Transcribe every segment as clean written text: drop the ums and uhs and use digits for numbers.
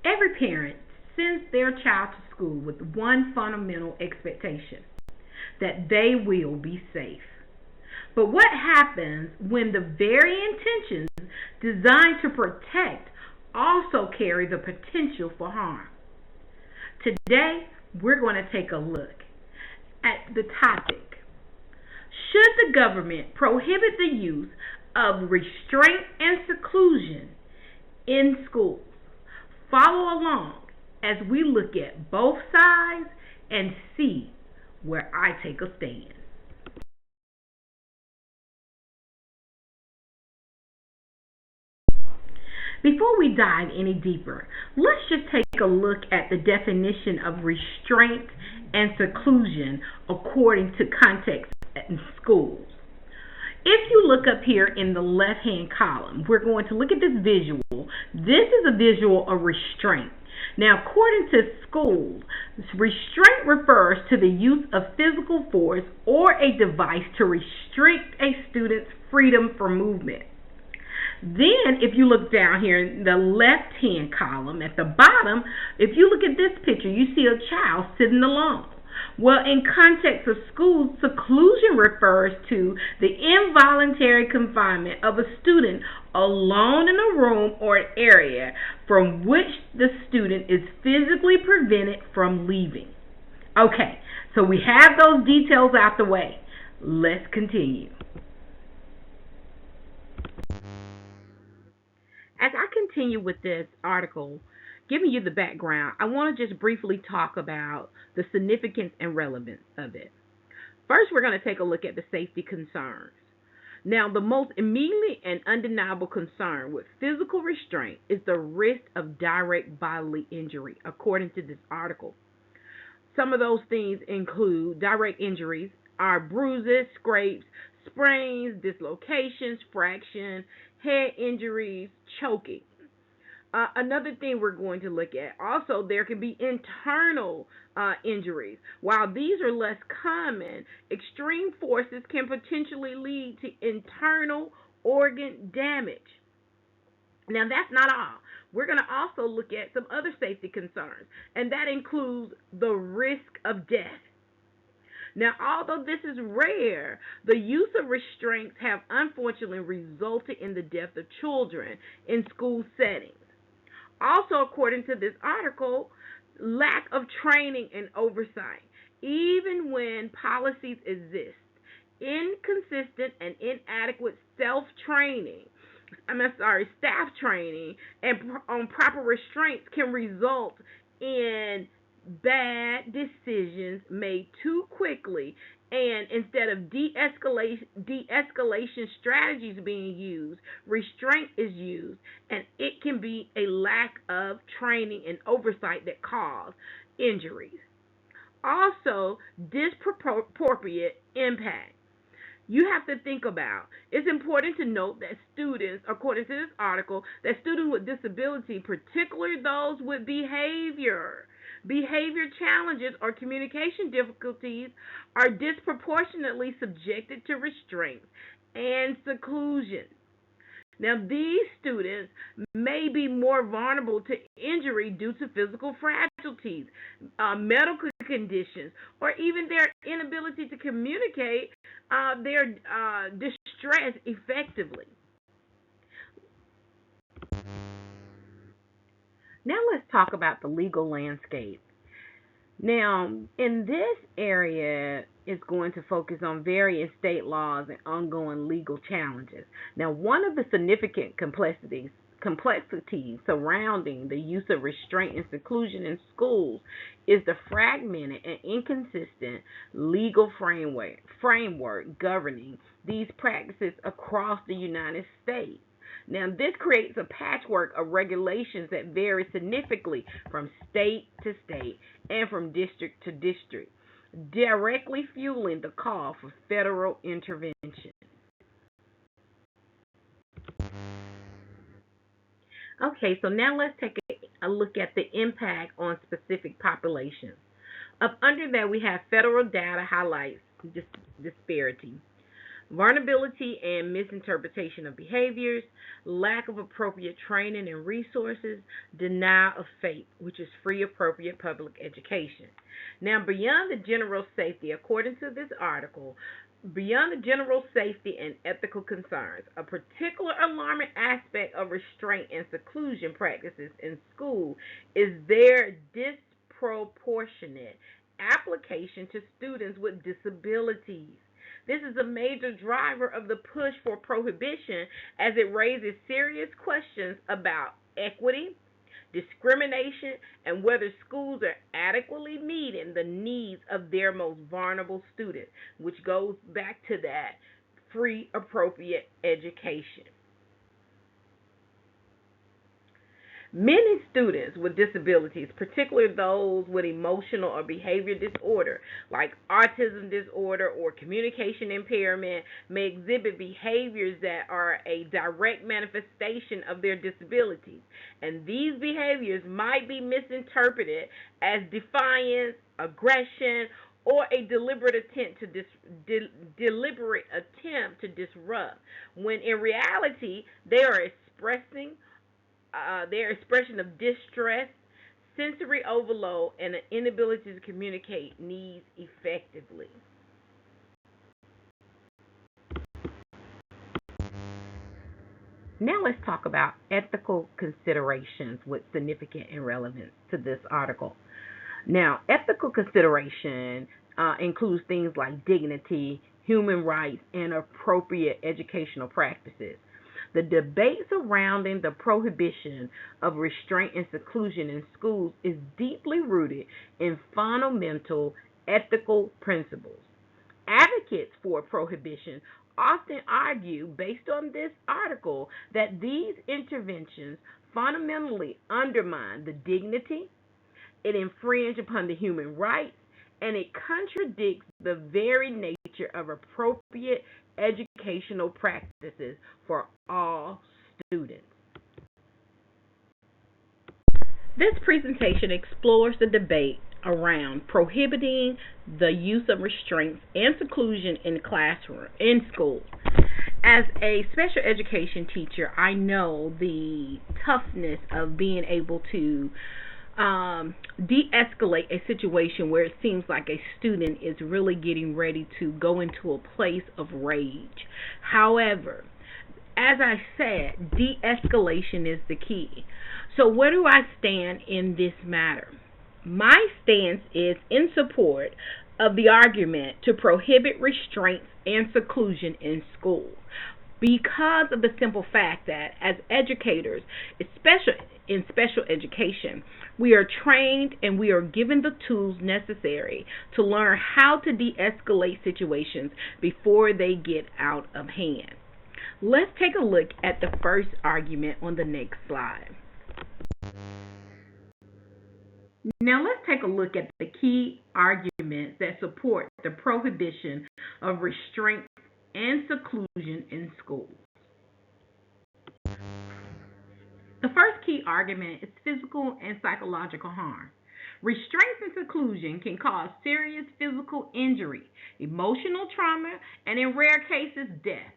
Every parent sends their child to school with one fundamental expectation, that they will be safe. But what happens when the very intentions designed to protect also carry the potential for harm? Today, we're going to take a look at the topic. Should the government prohibit the use of restraint and seclusion in schools? Follow along as we look at both sides and see where I take a stand. Before we dive any deeper, let's just take a look at the definition of restraint and seclusion according to context in schools. If you look up here in the left hand column, we're going to look at this visual. This is a visual of restraint. Now, according to schools, restraint refers to the use of physical force or a device to restrict a student's freedom for movement. Then, if you look down here in the left-hand column at the bottom, if you look at this picture, you see a child sitting alone. Well, in context of schools, seclusion refers to the involuntary confinement of a student alone in a room or an area from which the student is physically prevented from leaving. Okay, so we have those details out the way. Let's continue. As I continue with this article, giving you the background, I want to just briefly talk about the significance and relevance of it. First, we're going to take a look at the safety concerns. Now, the most immediate and undeniable concern with physical restraint is the risk of direct bodily injury, according to this article. Some of those things include direct injuries are bruises, scrapes, sprains, dislocations, fractures, head injuries, choking. Another thing we're going to look at, also there can be internal injuries. While these are less common, extreme forces can potentially lead to internal organ damage. Now, that's not all. We're going to also look at some other safety concerns, and that includes the risk of death. Now, although this is rare, the use of restraints have unfortunately resulted in the death of children in school settings. Also, according to this article, lack of training and oversight. Even when policies exist, inconsistent and inadequate staff training and on proper restraints can result in bad decisions made too quickly, and instead of de-escalation strategies being used, restraint is used, and it can be a lack of training and oversight that cause injuries. Also, disproportionate impact. You have to think about. It's important to note that students, according to this article, that students with disability, particularly those with behavior challenges or communication difficulties, are disproportionately subjected to restraint and seclusion. Now, these students may be more vulnerable to injury due to physical fragilities, medical conditions, or even their inability to communicate their distress effectively. Now, let's talk about the legal landscape. Now, in this area, it's going to focus on various state laws and ongoing legal challenges. Now, one of the significant complexities surrounding the use of restraint and seclusion in schools is the fragmented and inconsistent legal framework governing these practices across the United States. Now, this creates a patchwork of regulations that vary significantly from state to state and from district to district, directly fueling the call for federal intervention. Okay, so now let's take a look at the impact on specific populations. Up under that, we have federal data highlights disparity. vulnerability and misinterpretation of behaviors, lack of appropriate training and resources, denial of FAPE, which is free appropriate public education. Now, beyond the general safety, according to this article, beyond the general safety and ethical concerns, a particular alarming aspect of restraint and seclusion practices in school is their disproportionate application to students with disabilities. This is a major driver of the push for prohibition as it raises serious questions about equity, discrimination, and whether schools are adequately meeting the needs of their most vulnerable students, which goes back to that free, appropriate education. Many students with disabilities, particularly those with emotional or behavior disorder, like autism disorder or communication impairment, may exhibit behaviors that are a direct manifestation of their disabilities. And these behaviors might be misinterpreted as defiance, aggression, or a deliberate attempt to disrupt, when in reality they are expressing their expression of distress, sensory overload, and an inability to communicate needs effectively. Now let's talk about ethical considerations with significant and relevance to this article. Now, ethical consideration includes things like dignity, human rights, and appropriate educational practices. The debate surrounding the prohibition of restraint and seclusion in schools is deeply rooted in fundamental ethical principles. Advocates for prohibition often argue, based on this article, that these interventions fundamentally undermine the dignity, it infringes upon the human rights, and it contradicts the very nature of appropriate educational practices for all students. This presentation explores the debate around prohibiting the use of restraints and seclusion in classroom in schools. As a special education teacher, I know the toughness of being able to de-escalate a situation where it seems like a student is really getting ready to go into a place of rage. However, as I said, de-escalation is the key. So where do I stand in this matter? My stance is in support of the argument to prohibit restraints and seclusion in schools because of the simple fact that as educators, especially in special education, we are trained and we are given the tools necessary to learn how to de-escalate situations before they get out of hand. Let's take a look at the first argument on the next slide. Now let's take a look at the key arguments that support the prohibition of restraint and seclusion in schools. The first key argument is physical and psychological harm. Restraints and seclusion can cause serious physical injury, emotional trauma, and in rare cases, death.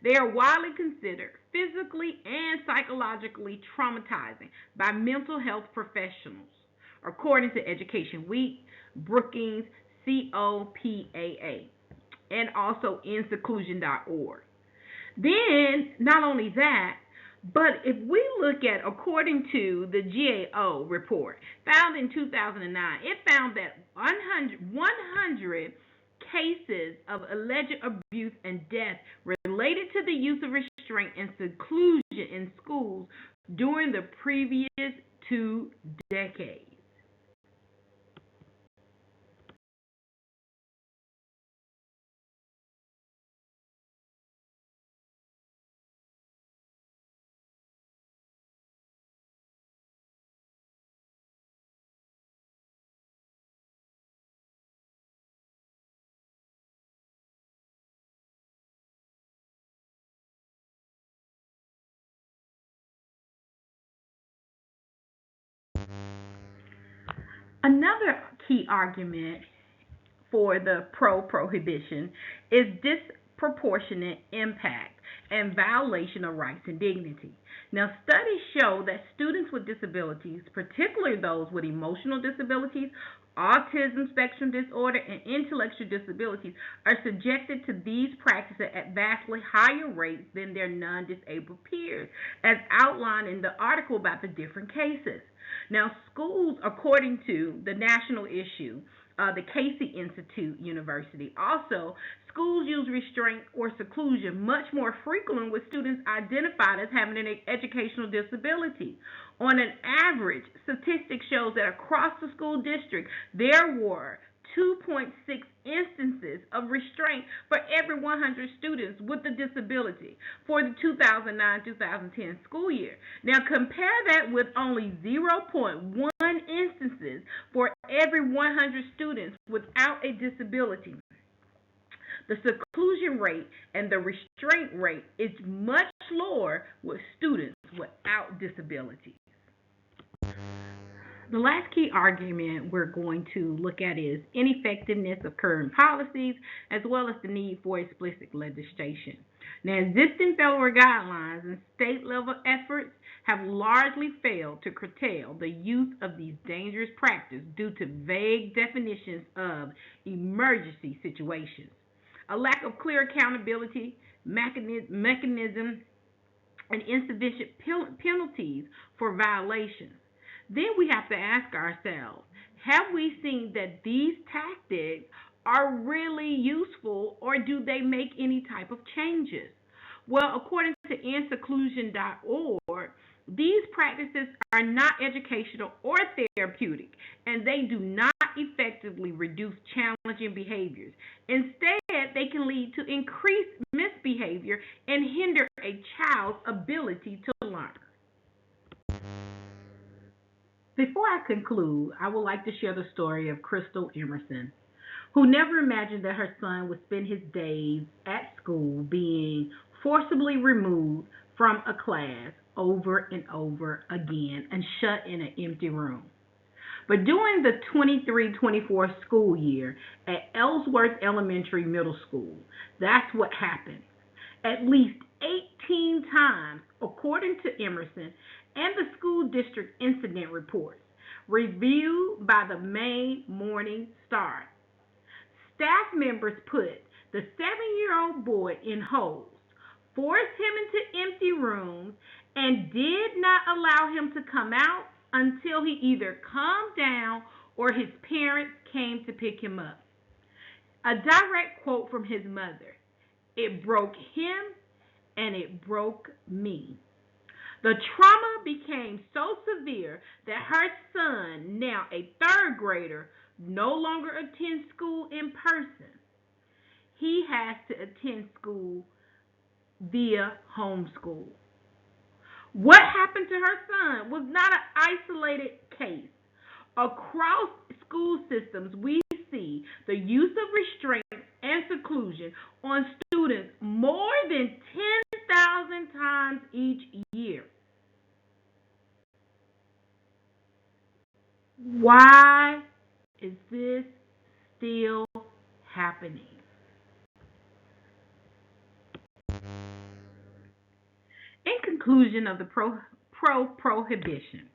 They are widely considered physically and psychologically traumatizing by mental health professionals, according to Education Week, Brookings, COPAA, and also inseclusion.org. Then, not only that, but if we look at, according to the GAO report found in 2009, it found that 100 cases of alleged abuse and death related to the use of restraint and seclusion in schools during the previous 2 decades. Another key argument for the pro prohibition is disproportionate impact and violation of rights and dignity. Now, studies show that students with disabilities, particularly those with emotional disabilities, autism spectrum disorder, and intellectual disabilities, are subjected to these practices at vastly higher rates than their non disabled peers, as outlined in the article about the different cases. Now, schools, according to the national issue, the Casey Institute University. Also, schools use restraint or seclusion much more frequently with students identified as having an educational disability. On an average, statistics shows that across the school district, there were 2.6 instances of restraint for every 100 students with a disability for the 2009-2010 school year. Now compare that with only zero point 0.1 instances for every 100 students without a disability. The seclusion rate and the restraint rate is much lower with students without disabilities. The last key argument we're going to look at is ineffectiveness of current policies as well as the need for explicit legislation. Now, existing federal guidelines and state level efforts have largely failed to curtail the use of these dangerous practices due to vague definitions of emergency situations, a lack of clear accountability mechanism, and insufficient penalties for violations. Then we have to ask ourselves, have we seen that these tactics are really useful or do they make any type of changes? Well, according to EndSeclusion.org, these practices are not educational or therapeutic, and they do not effectively reduce challenging behaviors. Instead, they can lead to increased misbehavior and hinder a child's ability to learn. Before I conclude, I would like to share the story of Crystal Emerson, who never imagined that her son would spend his days at school being forcibly removed from a class over and over again and shut in an empty room. But during the 23-24 school year at Ellsworth Elementary Middle School, that's what happened. At least 18 times, according to Emerson and the school district incident reports reviewed by the Maine Morning Star. Staff members put the 7-year-old boy in holds, forced him into empty rooms, and did not allow him to come out until he either calmed down or his parents came to pick him up. A direct quote from his mother: "It broke him and it broke me." The trauma became so severe that her son, now a third grader, no longer attends school in person. He has to attend school via homeschool. What happened to her son was not an isolated case. Across school systems, we see the use of restraint and seclusion on students more than 10,000 times each year. Why is this still happening? In conclusion of the prohibition,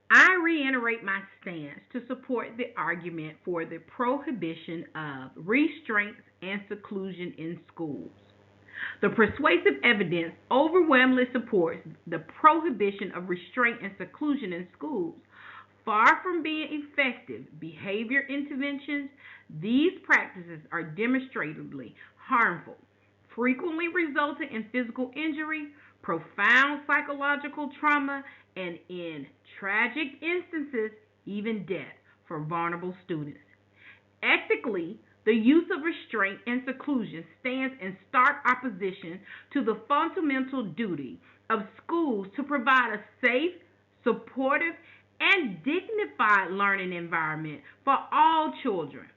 I reiterate my stance to support the argument for the prohibition of restraints and seclusion in schools. The persuasive evidence overwhelmingly supports the prohibition of restraint and seclusion in schools. Far from being effective behavior interventions, these practices are demonstrably harmful, frequently resulting in physical injury, profound psychological trauma, and in tragic instances, even death for vulnerable students. Ethically, the use of restraint and seclusion stands in stark opposition to the fundamental duty of schools to provide a safe, supportive, and dignified learning environment for all children.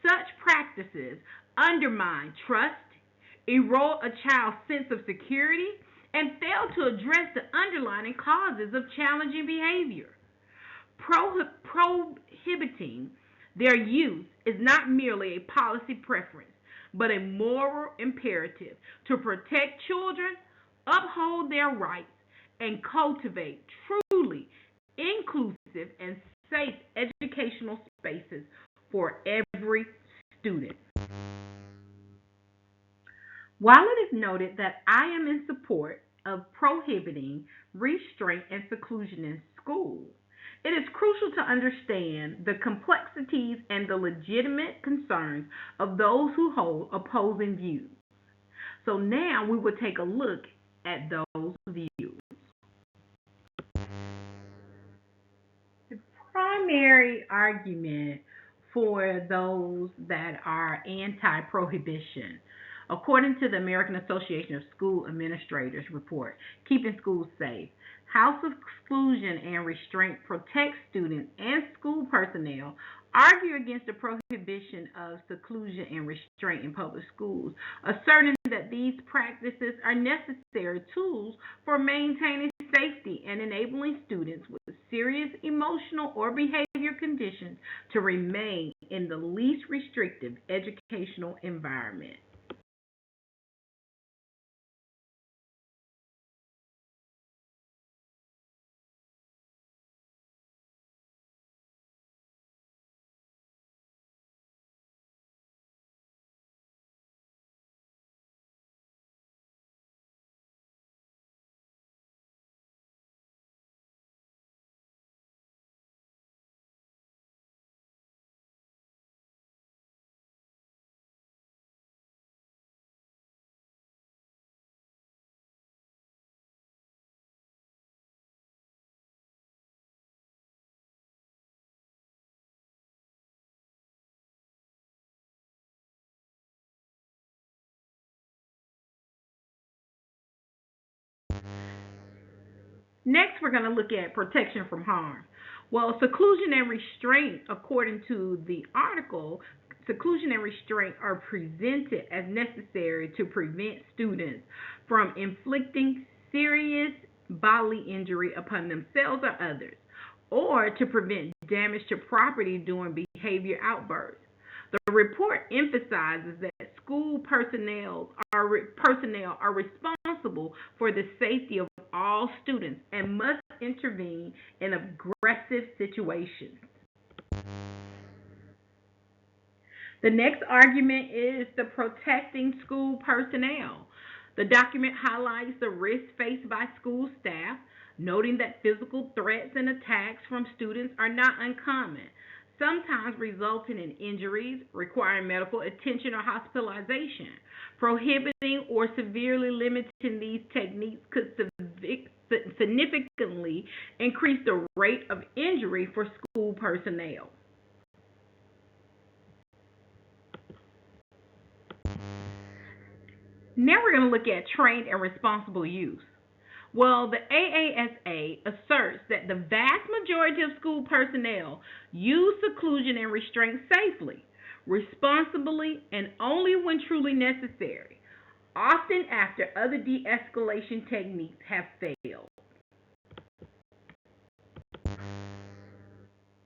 Such practices undermine trust, erode a child's sense of security, and fail to address the underlying causes of challenging behavior. Prohibiting their use is not merely a policy preference, but a moral imperative to protect children, uphold their rights, and cultivate truly inclusive and safe educational spaces for every student. While it is noted that I am in support of prohibiting restraint and seclusion in schools, it is crucial to understand the complexities and the legitimate concerns of those who hold opposing views. So now we will take a look at those views. The primary argument for those that are anti prohibition, according to the American Association of School Administrators report, Keeping Schools Safe, House exclusion and restraint protects students and school personnel, argue against the prohibition of seclusion and restraint in public schools, asserting that these practices are necessary tools for maintaining safety and enabling students with serious emotional or behavior conditions to remain in the least restrictive educational environment. Next, we're going to look at protection from harm. Well, seclusion and restraint, according to the article, seclusion and restraint are presented as necessary to prevent students from inflicting serious bodily injury upon themselves or others, or to prevent damage to property during behavior outbursts. The report emphasizes that school personnel are responsible for the safety of all students and must intervene in aggressive situations. The next argument is the protecting school personnel. The document highlights the risks faced by school staff, noting that physical threats and attacks from students are not uncommon, sometimes resulting in injuries, requiring medical attention or hospitalization. Prohibiting or severely limiting these techniques could significantly increase the rate of injury for school personnel. Now we're going to look at trained and responsible use. Well, the AASA asserts that the vast majority of school personnel use seclusion and restraint safely, responsibly, and only when truly necessary, often after other de escalation techniques have failed.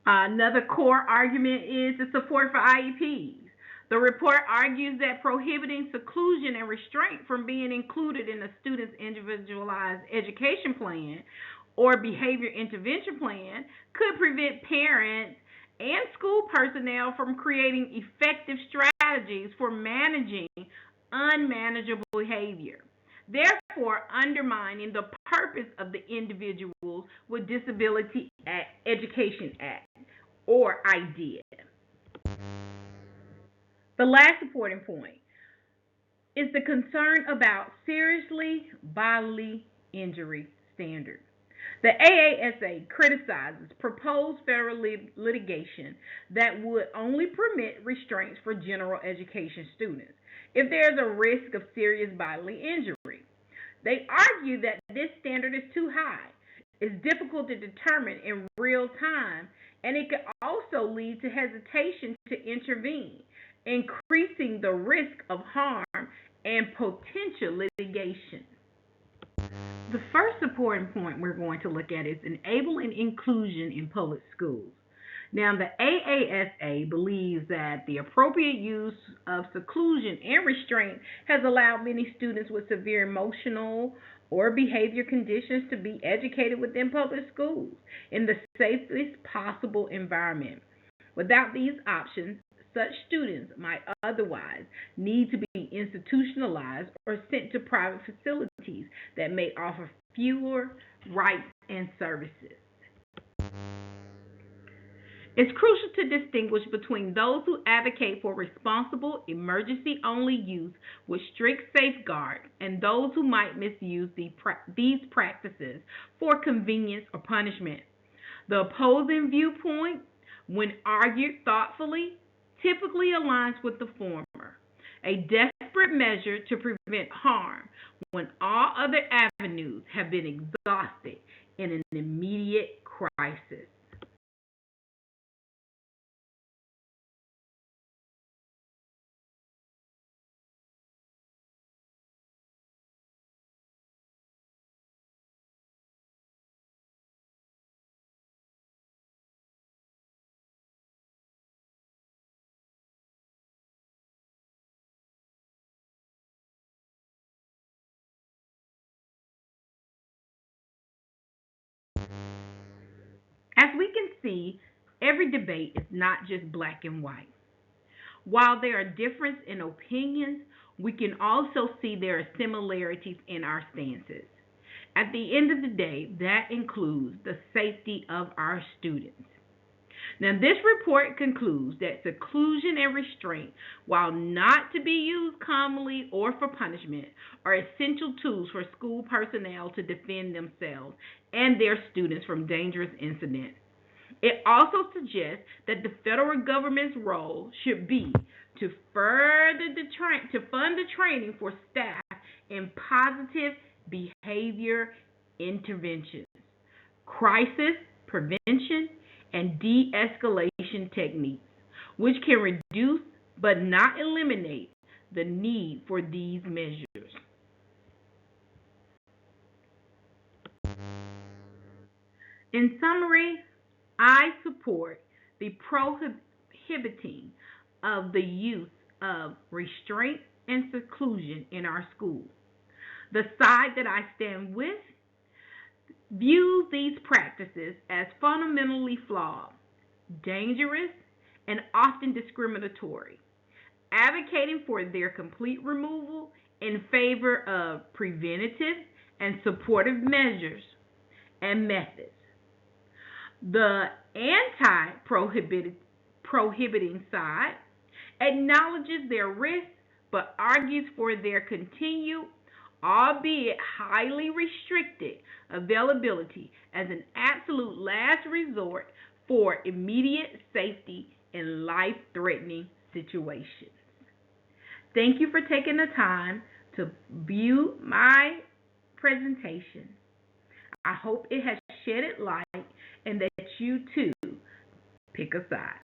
Another core argument is the support for IEPs. The report argues that prohibiting seclusion and restraint from being included in a student's individualized education plan or behavior intervention plan could prevent parents and school personnel from creating effective strategies for managing unmanageable behavior, therefore undermining the purpose of the Individuals with Disability Education Act, or IDEA. The last supporting point is the concern about seriously bodily injury standards. The AASA criticizes proposed federal litigation that would only permit restraints for general education students if there is a risk of serious bodily injury. They argue that this standard is too high, is difficult to determine in real time, and it could also lead to hesitation to intervene, increasing the risk of harm and potential litigation. The first supporting point we're going to look at is enabling inclusion in public schools. Now, the AASA believes that the appropriate use of seclusion and restraint has allowed many students with severe emotional or behavior conditions to be educated within public schools in the safest possible environment. Without these options, such students might otherwise need to be institutionalized or sent to private facilities that may offer fewer rights and services. It's crucial to distinguish between those who advocate for responsible, emergency only use with strict safeguards and those who might misuse these practices for convenience or punishment. The opposing viewpoint, when argued thoughtfully, typically aligns with the former, a desperate measure to prevent harm when all other avenues have been exhausted in an immediate crisis. As we can see, every debate is not just black and white. While there are differences in opinions, we can also see there are similarities in our stances. At the end of the day, that includes the safety of our students. Now, this report concludes that seclusion and restraint, while not to be used commonly or for punishment, are essential tools for school personnel to defend themselves and their students from dangerous incidents. It also suggests that the federal government's role should be to to fund the training for staff in positive behavior interventions, crisis prevention, and de-escalation techniques, which can reduce but not eliminate the need for these measures. In summary, I support the prohibiting of the use of restraint and seclusion in our schools. The side that I stand with views these practices as fundamentally flawed, dangerous, and often discriminatory, advocating for their complete removal in favor of preventative and supportive measures and methods. The anti prohibiting side acknowledges their risks but argues for their continued, albeit highly restricted, availability as an absolute last resort for immediate safety in life threatening situations. Thank you for taking the time to view my presentation. I hope it has shedded light and that you too pick a side.